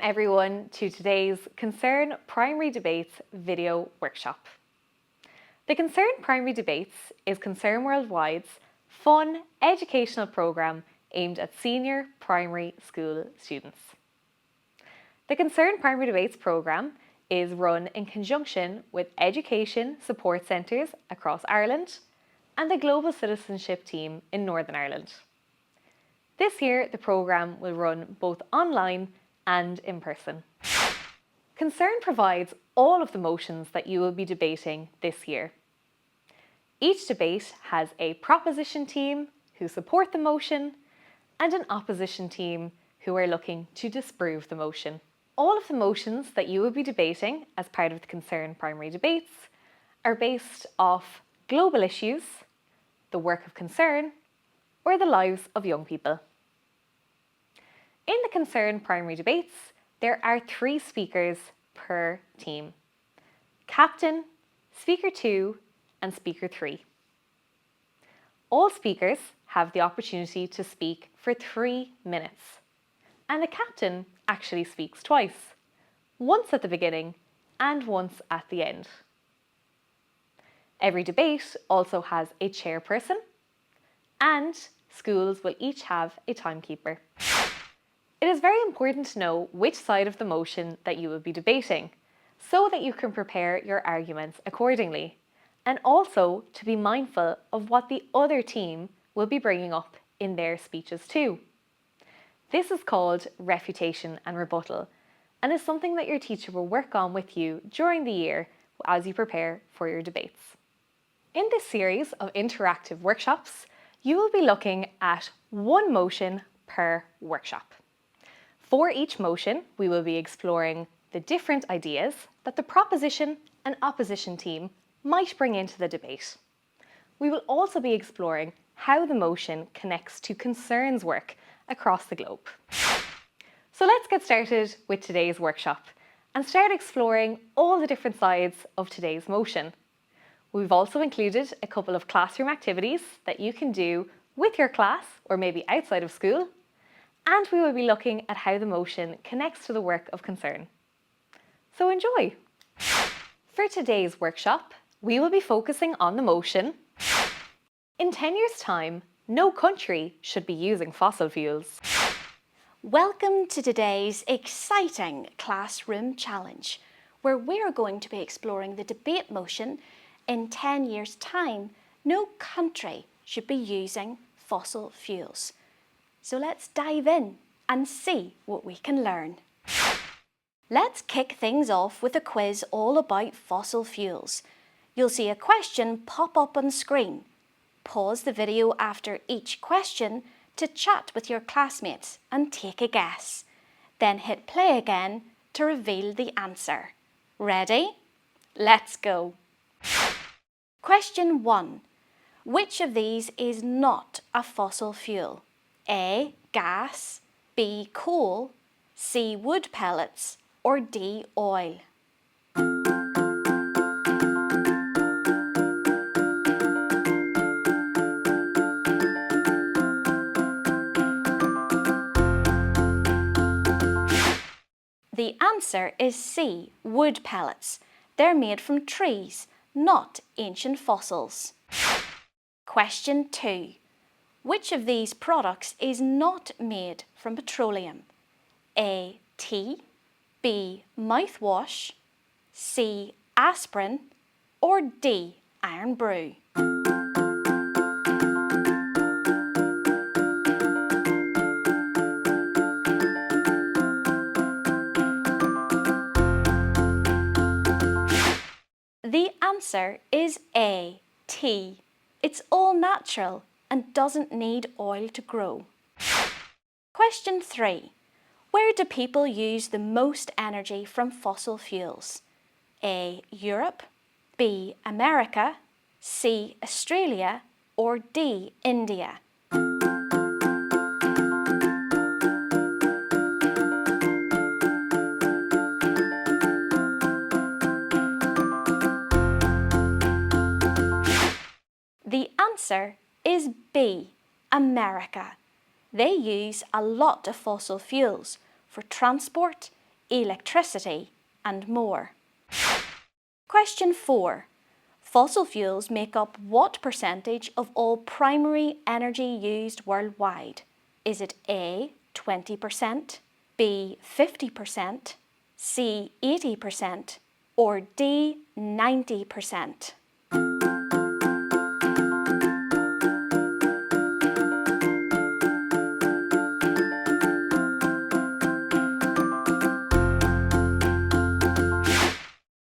everyone to today's Concern Primary Debates video workshop. The Concern Primary Debates is Concern Worldwide's fun educational programme aimed at senior primary school students. The Concern Primary Debates programme is run in conjunction with education support centres across Ireland and the Global Citizenship team in Northern Ireland. This year, the programme will run both online and in person. Concern provides all of the motions that you will be debating this year. Each debate has a proposition team who support the motion and an opposition team who are looking to disprove the motion. All of the motions that you will be debating as part of the Concern Primary Debates are based off global issues, the work of concern, or the lives of young people. In the Concern Primary Debates, there are 3 speakers per team: Captain, Speaker 2 and Speaker 3. All speakers have the opportunity to speak for 3 minutes, and the Captain actually speaks twice, once at the beginning and once at the end. Every debate also has a chairperson, and schools will each have a timekeeper. It is very important to know which side of the motion that you will be debating, so that you can prepare your arguments accordingly, and also to be mindful of what the other team will be bringing up in their speeches too. This is called refutation and rebuttal, and is something that your teacher will work on with you during the year as you prepare for your debates. In this series of interactive workshops, you will be looking at 1 motion per workshop. For each motion, we will be exploring the different ideas that the proposition and opposition team might bring into the debate. We will also be exploring how the motion connects to Concern's work across the globe. So let's get started with today's workshop and start exploring all the different sides of today's motion. We've also included a couple of classroom activities that you can do with your class or maybe outside of school, and we will be looking at how the motion connects to the work of concern. So enjoy! For today's workshop, we will be focusing on the motion: in 10 years' time, no country should be using fossil fuels. Welcome to today's exciting classroom challenge, where we're going to be exploring the debate motion: in 10 years' time, no country should be using fossil fuels. So let's dive in and see what we can learn. Let's kick things off with a quiz all about fossil fuels. You'll see a question pop up on screen. Pause the video after each question to chat with your classmates and take a guess. Then hit play again to reveal the answer. Ready? Let's go. Question 1. Which of these is not a fossil fuel? A. Gas, B. Coal, C. Wood pellets, or D. Oil? The answer is C. Wood pellets. They're made from trees, not ancient fossils. Question 2. Which of these products is not made from petroleum? A. Tea, B. Mouthwash, C. Aspirin, or D. Iron brew? The answer is A. Tea. It's all natural and doesn't need oil to grow. Question 3. Where do people use the most energy from fossil fuels? A. Europe, B. America, C. Australia, or D. India? The answer is B. America. They use a lot of fossil fuels for transport, electricity, and more. Question 4. Fossil fuels make up what percentage of all primary energy used worldwide? Is it A, 20%, B, 50%, C, 80%, or D, 90%?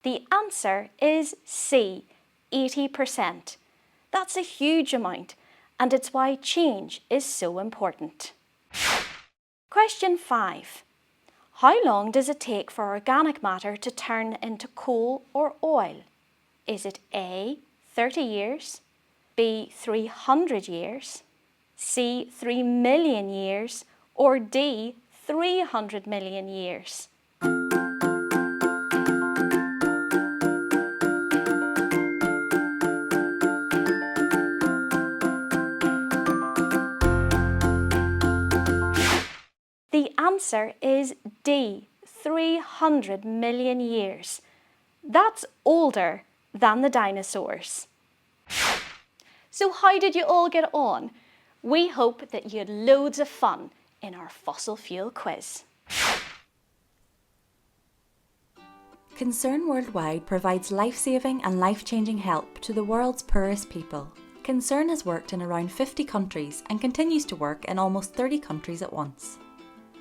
The answer is C, 80%. That's a huge amount, and it's why change is so important. Question 5. How long does it take for organic matter to turn into coal or oil? Is it A, 30 years, B, 300 years, C, 3 million years, or D, 300 million years? The answer is D, 300 million years. That's older than the dinosaurs. So how did you all get on? We hope that you had loads of fun in our fossil fuel quiz. Concern Worldwide provides life-saving and life-changing help to the world's poorest people. Concern has worked in around 50 countries and continues to work in almost 30 countries at once.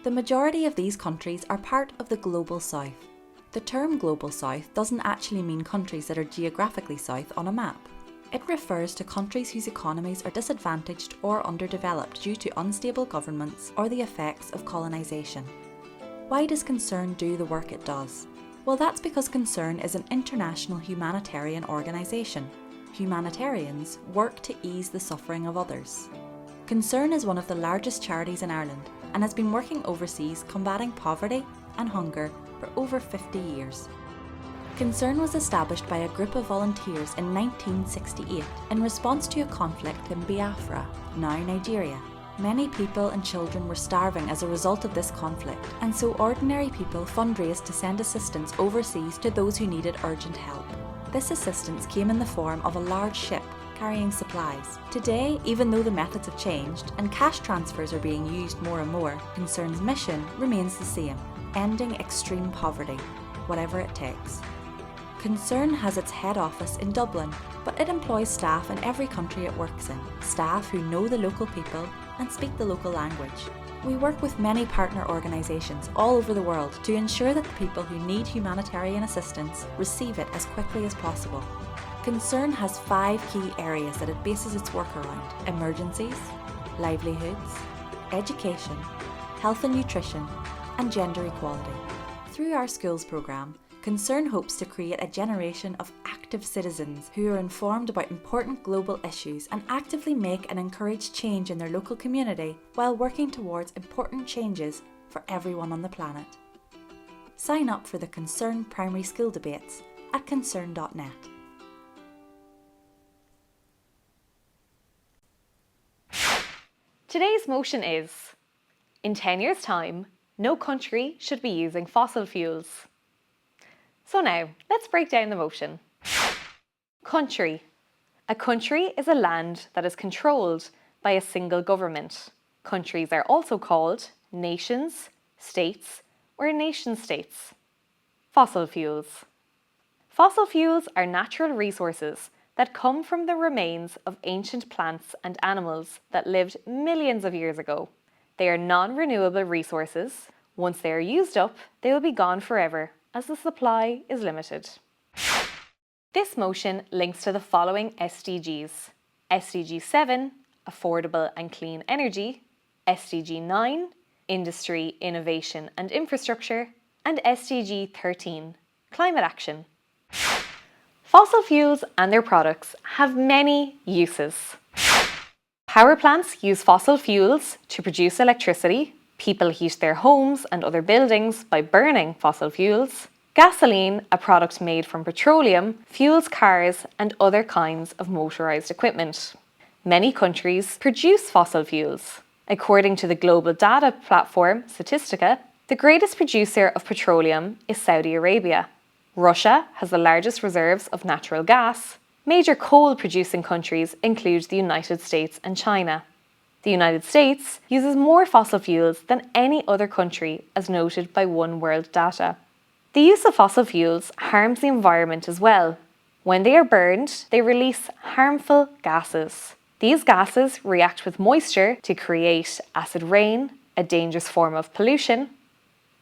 The majority of these countries are part of the Global South. The term Global South doesn't actually mean countries that are geographically south on a map. It refers to countries whose economies are disadvantaged or underdeveloped due to unstable governments or the effects of colonisation. Why does Concern do the work it does? Well, that's because Concern is an international humanitarian organisation. Humanitarians work to ease the suffering of others. Concern is one of the largest charities in Ireland and has been working overseas combating poverty and hunger for over 50 years. Concern was established by a group of volunteers in 1968 in response to a conflict in Biafra, now Nigeria. Many people and children were starving as a result of this conflict, and so ordinary people fundraised to send assistance overseas to those who needed urgent help. This assistance came in the form of a large ship carrying supplies. Today, even though the methods have changed and cash transfers are being used more and more, Concern's mission remains the same: ending extreme poverty, whatever it takes. Concern has its head office in Dublin, but it employs staff in every country it works in, staff who know the local people and speak the local language. We work with many partner organisations all over the world to ensure that the people who need humanitarian assistance receive it as quickly as possible. Concern has 5 key areas that it bases its work around: emergencies, livelihoods, education, health and nutrition, and gender equality. Through our schools programme, Concern hopes to create a generation of active citizens who are informed about important global issues and actively make and encourage change in their local community while working towards important changes for everyone on the planet. Sign up for the Concern Primary School Debates at concern.net. Today's motion is: in 10 years' time, no country should be using fossil fuels. So now, let's break down the motion. Country. A country is a land that is controlled by a single government. Countries are also called nations, states, or nation-states. Fossil fuels. Fossil fuels are natural resources that come from the remains of ancient plants and animals that lived millions of years ago. They are non-renewable resources. Once they are used up, they will be gone forever, as the supply is limited. This motion links to the following SDGs. SDG 7, Affordable and Clean Energy, SDG 9, Industry, Innovation and Infrastructure, and SDG 13, Climate Action. Fossil fuels and their products have many uses. Power plants use fossil fuels to produce electricity. People heat their homes and other buildings by burning fossil fuels. Gasoline, a product made from petroleum, fuels cars and other kinds of motorised equipment. Many countries produce fossil fuels. According to the global data platform Statistica, The greatest producer of petroleum is Saudi Arabia. Russia has the largest reserves of natural gas. Major coal-producing countries include the United States and China. The United States uses more fossil fuels than any other country, as noted by One World data. The use of fossil fuels harms the environment as well. When they are burned, they release harmful gases. These gases react with moisture to create acid rain, a dangerous form of pollution.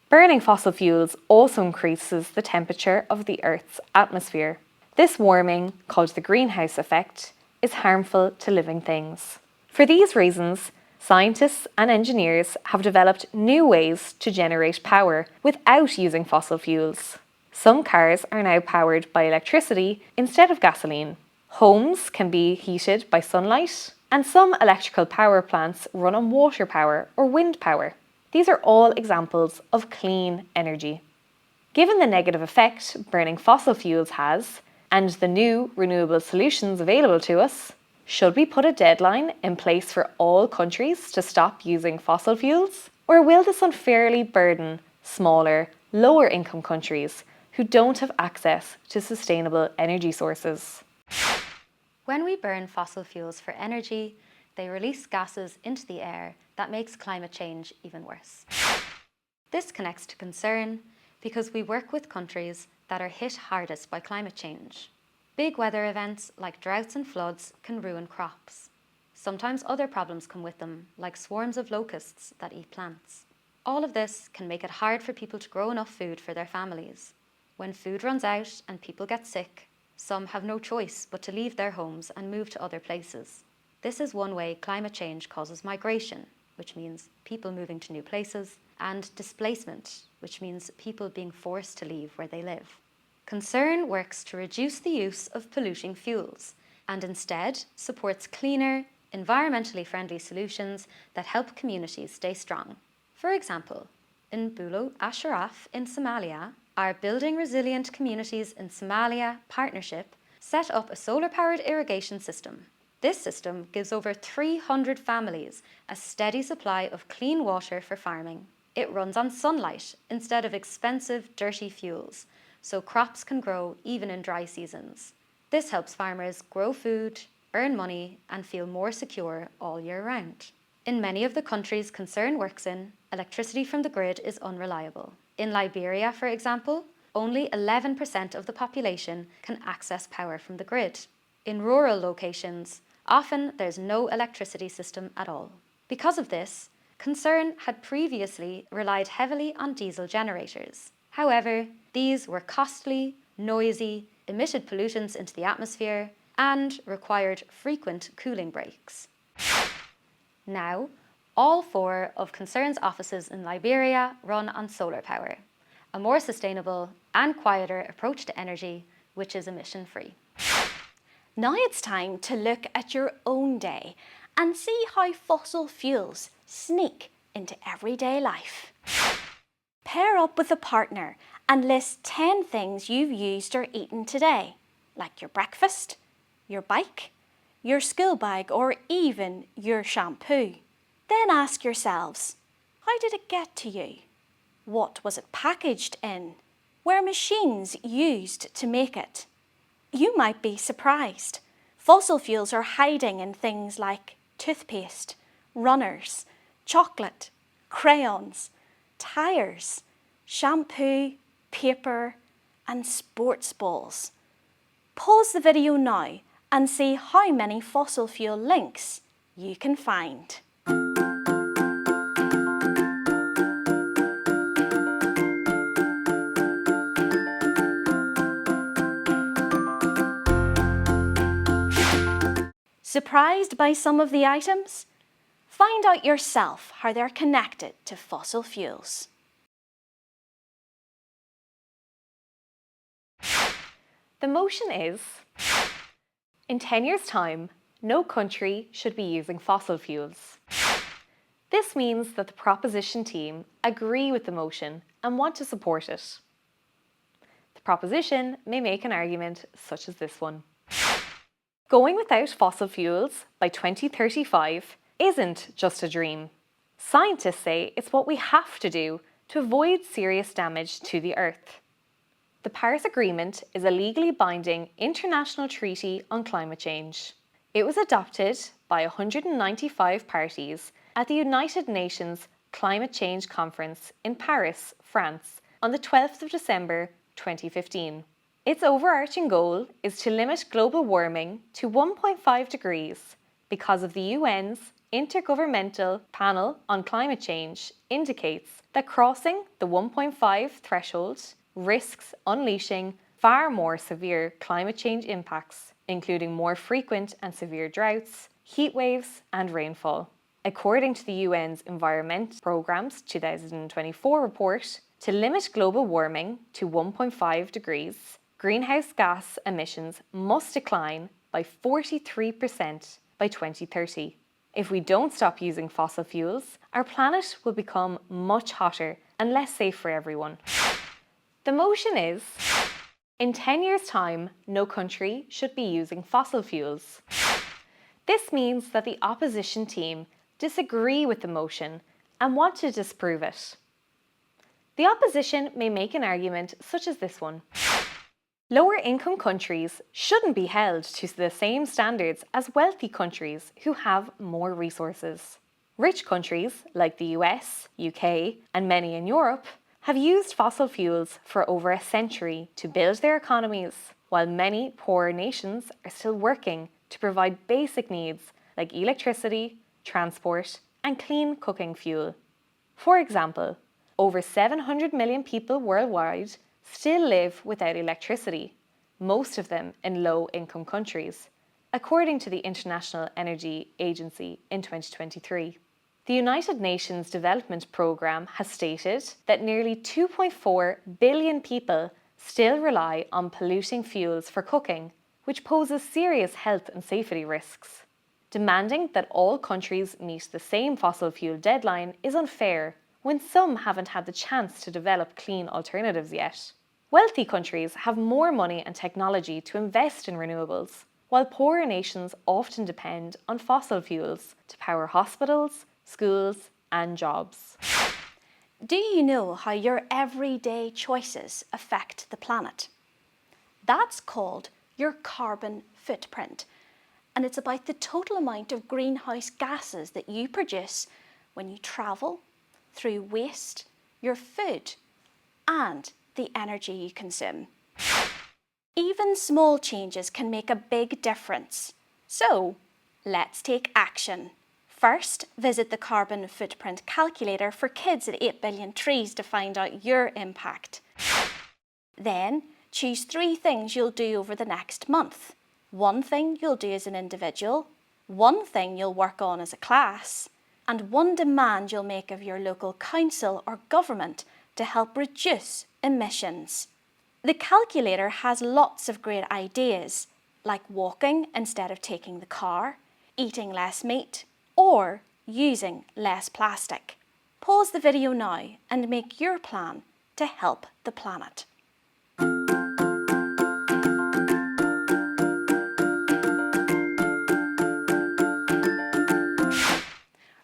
Burning fossil fuels also increases the temperature of the Earth's atmosphere. This warming, called the greenhouse effect, is harmful to living things. For these reasons, scientists and engineers have developed new ways to generate power without using fossil fuels. Some cars are now powered by electricity instead of gasoline. Homes can be heated by sunlight, and some electrical power plants run on water power or wind power. These are all examples of clean energy. Given the negative effect burning fossil fuels has, and the new renewable solutions available to us, should we put a deadline in place for all countries to stop using fossil fuels? Or will this unfairly burden smaller, lower income countries who don't have access to sustainable energy sources? When we burn fossil fuels for energy, they release gases into the air that makes climate change even worse. This connects to concern because we work with countries that are hit hardest by climate change. Big weather events like droughts and floods can ruin crops. Sometimes other problems come with them, like swarms of locusts that eat plants. All of this can make it hard for people to grow enough food for their families. When food runs out and people get sick, some have no choice but to leave their homes and move to other places. This is one way climate change causes migration, which means people moving to new places, and displacement, which means people being forced to leave where they live. Concern works to reduce the use of polluting fuels and instead supports cleaner, environmentally friendly solutions that help communities stay strong. For example, in Bulo Ashraf in Somalia, our Building Resilient Communities in Somalia partnership set up a solar-powered irrigation system. This system gives over 300 families a steady supply of clean water for farming. It runs on sunlight instead of expensive, dirty fuels, so crops can grow even in dry seasons. This helps farmers grow food, earn money, and feel more secure all year round. In many of the countries Concern works in, electricity from the grid is unreliable. In Liberia, for example, only 11% of the population can access power from the grid. In rural locations, often there's no electricity system at all. Because of this, Concern had previously relied heavily on diesel generators. However, these were costly, noisy, emitted pollutants into the atmosphere, and required frequent cooling breaks. Now, all 4 of Concern's offices in Liberia run on solar power, a more sustainable and quieter approach to energy, which is emission-free. Now it's time to look at your own day and see how fossil fuels sneak into everyday life. Pair up with a partner and list 10 things you've used or eaten today, like your breakfast, your bike, your school bag, or even your shampoo. Then ask yourselves, how did it get to you? What was it packaged in? Were machines used to make it? You might be surprised. Fossil fuels are hiding in things like toothpaste, runners, chocolate, crayons, tyres, shampoo, paper, and sports balls. Pause the video now and see how many fossil fuel links you can find. Surprised by some of the items? Find out yourself how they're connected to fossil fuels. The motion is, in 10 years' time, no country should be using fossil fuels. This means that the proposition team agree with the motion and want to support it. The proposition may make an argument such as this one. Going without fossil fuels by 2035 isn't just a dream. Scientists say it's what we have to do to avoid serious damage to the Earth. The Paris Agreement is a legally binding international treaty on climate change. It was adopted by 195 parties at the United Nations Climate Change Conference in Paris, France, on the 12th of December 2015. Its overarching goal is to limit global warming to 1.5 degrees because of the UN's Intergovernmental Panel on Climate Change indicates that crossing the 1.5 threshold risks unleashing far more severe climate change impacts, including more frequent and severe droughts, heat waves and rainfall. According to the UN's Environment Programme's 2024 report, to limit global warming to 1.5 degrees, greenhouse gas emissions must decline by 43% by 2030. If we don't stop using fossil fuels, our planet will become much hotter and less safe for everyone. The motion is, in 10 years' time, no country should be using fossil fuels. This means that the opposition team disagree with the motion and want to disprove it. The opposition may make an argument such as this one. Lower income countries shouldn't be held to the same standards as wealthy countries who have more resources. Rich countries like the US, UK, and many in Europe have used fossil fuels for over a century to build their economies, while many poorer nations are still working to provide basic needs like electricity, transport, and clean cooking fuel. For example, over 700 million people worldwide still live without electricity, most of them in low-income countries, according to the International Energy Agency in 2023. The United Nations Development Programme has stated that nearly 2.4 billion people still rely on polluting fuels for cooking, which poses serious health and safety risks. Demanding that all countries meet the same fossil fuel deadline is unfair when some haven't had the chance to develop clean alternatives yet. Wealthy countries have more money and technology to invest in renewables, while poorer nations often depend on fossil fuels to power hospitals, schools, and jobs. Do you know how your everyday choices affect the planet? That's called your carbon footprint, and it's about the total amount of greenhouse gases that you produce when you travel, through waste, your food, and the energy you consume. Even small changes can make a big difference. So, let's take action. First, visit the carbon footprint calculator for kids at 8 billion trees to find out your impact. Then, choose 3 things you'll do over the next month. 1 thing you'll do as an individual, 1 thing you'll work on as a class, and 1 demand you'll make of your local council or government to help reduce emissions. The calculator has lots of great ideas, like walking instead of taking the car, eating less meat, or using less plastic. Pause the video now and make your plan to help the planet.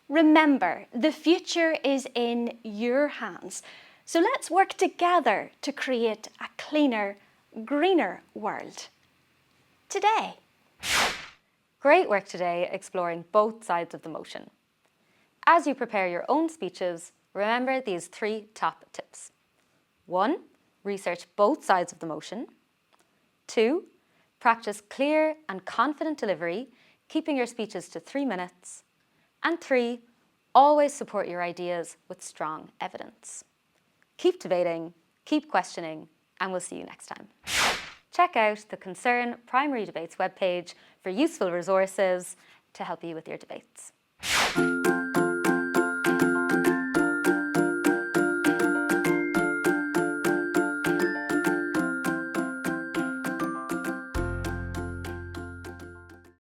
Remember, the future is in your hands. So let's work together to create a cleaner, greener world. Today. Great work today exploring both sides of the motion. As you prepare your own speeches, remember these 3 top tips. 1. Research both sides of the motion. 2. Practice clear and confident delivery, keeping your speeches to 3 minutes. And 3. Always support your ideas with strong evidence. Keep debating, keep questioning, and we'll see you next time. Check out the Concern Primary Debates webpage for useful resources to help you with your debates.